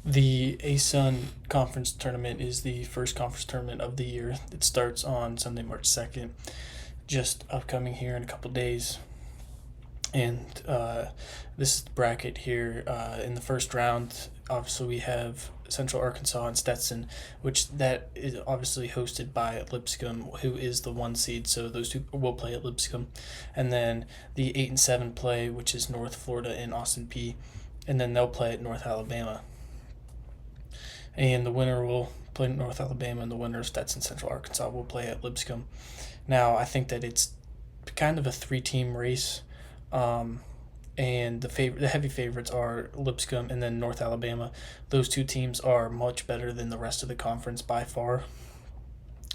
The ASUN Conference Tournament is the first conference tournament of the year. It starts on Sunday, March 2nd, just upcoming here in a couple days. And this is the bracket here. In the first round, obviously, we have Central Arkansas and Stetson, which that is obviously hosted by Lipscomb, who is the 1 seed. So those two will play at Lipscomb. And then the 8 and 7 play, which is North Florida and Austin Peay. And then they'll play at North Alabama. And the winner will play North Alabama, and the winner of Stetson Central Arkansas will play at Lipscomb. Now, I think that it's kind of a 3-team race, and the heavy favorites are Lipscomb and then North Alabama. Those two teams are much better than the rest of the conference by far.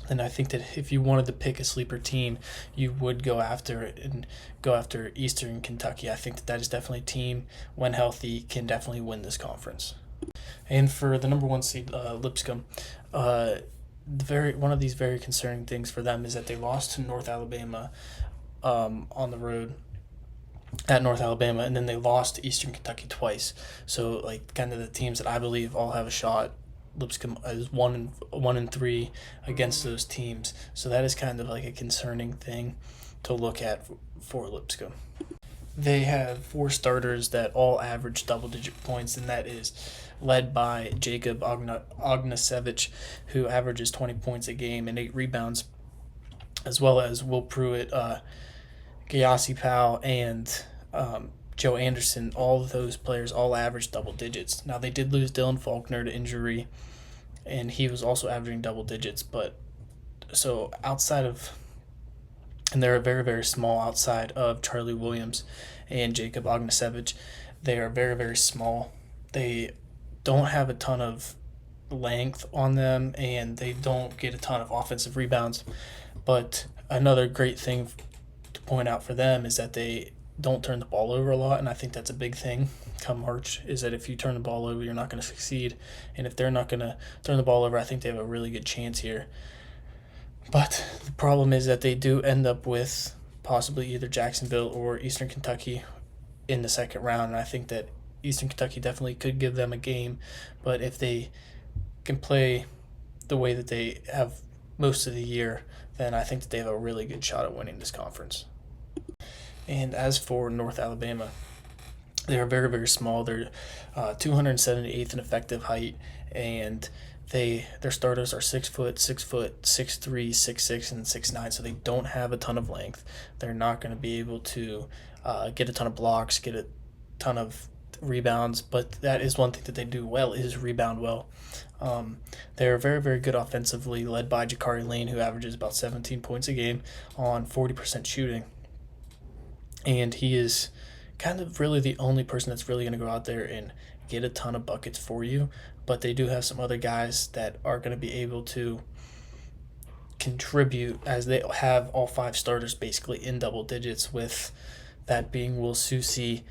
And I think that if you wanted to pick a sleeper team, you would go after it and go after Eastern Kentucky. I think that is definitely a team, when healthy, can definitely win this conference. And for the number 1 seed, Lipscomb, one of these very concerning things for them is that they lost to North Alabama on the road at North Alabama, and then they lost to Eastern Kentucky twice. So, like, kind of the teams that I believe all have a shot. Lipscomb is 1-3 against those teams. So that is kind of like a concerning thing to look at for Lipscomb. They have 4 starters that all average double-digit points, and that is led by Jacob Ognasevich, who averages 20 points a game and 8 rebounds, as well as Will Pruitt, Gyasi Powell, and Joe Anderson. All of those players all average double digits. Now, they did lose Dylan Faulkner to injury, and he was also averaging double digits, but so outside of, and they're very, very small outside of Charlie Williams and Jacob Ognasevich. They are very, very small. They don't have a ton of length on them, and they don't get a ton of offensive rebounds. But another great thing to point out for them is that they don't turn the ball over a lot, and I think that's a big thing come March, is that if you turn the ball over, you're not going to succeed. And if they're not going to turn the ball over, I think they have a really good chance here. But the problem is that they do end up with possibly either Jacksonville or Eastern Kentucky in the second round, and I think that Eastern Kentucky definitely could give them a game, but if they can play the way that they have most of the year, then I think that they have a really good shot at winning this conference. And as for North Alabama, they are very, very small. They're 278th in effective height, and their starters are 6 foot, 6'3", 6'6", and 6'9", so they don't have a ton of length. They're not going to be able to get a ton of blocks, get a ton of rebounds, but that is one thing that they do well, is rebound well. They're very, very good offensively, led by Jakari Lane, who averages about 17 points a game on 40% shooting. And he is kind of really the only person that's really going to go out there and get a ton of buckets for you. But they do have some other guys that are going to be able to contribute, as they have all 5 starters basically in double digits, with that being Will Susi,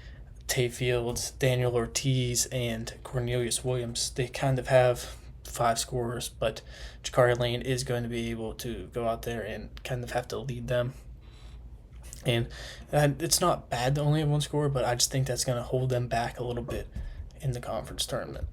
Tay Fields, Daniel Ortiz, and Cornelius Williams. They kind of have 5 scorers, but Jakari Lane is going to be able to go out there and kind of have to lead them. And it's not bad to only have 1 scorer, but I just think that's going to hold them back a little bit in the conference tournament.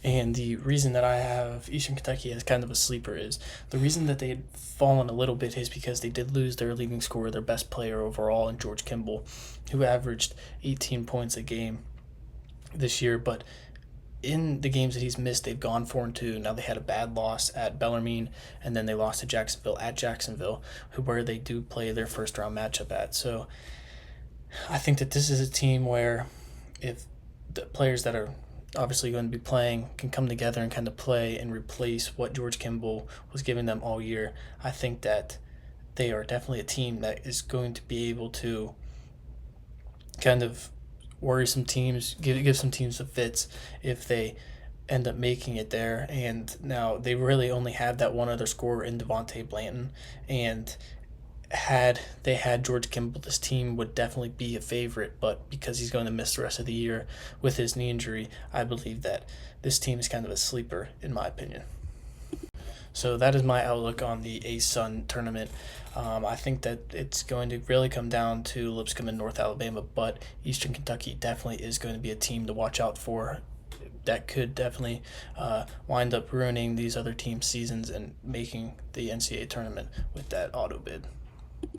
And the reason that I have Eastern Kentucky as kind of a sleeper is the reason that they had fallen a little bit is because they did lose their leading scorer, their best player overall, in George Kimball, who averaged 18 points a game this year. But in the games that he's missed, they've gone 4-2. Now, they had a bad loss at Bellarmine, and then they lost to Jacksonville at Jacksonville, where they do play their first-round matchup at. So I think that this is a team where if the players that are obviously going to be playing can come together and kind of play and replace what George Kimball was giving them all year, I think that they are definitely a team that is going to be able to kind of worry some teams, give some teams the fits if they end up making it there. And now they really only have that one other scorer in Devontae Blanton, and had they had George Kimball, this team would definitely be a favorite, but because he's going to miss the rest of the year with his knee injury, I believe that this team is kind of a sleeper, in my opinion. So that is my outlook on the ASUN tournament. I think that it's going to really come down to Lipscomb and North Alabama, but Eastern Kentucky definitely is going to be a team to watch out for that could definitely wind up ruining these other teams' seasons and making the NCAA tournament with that auto bid.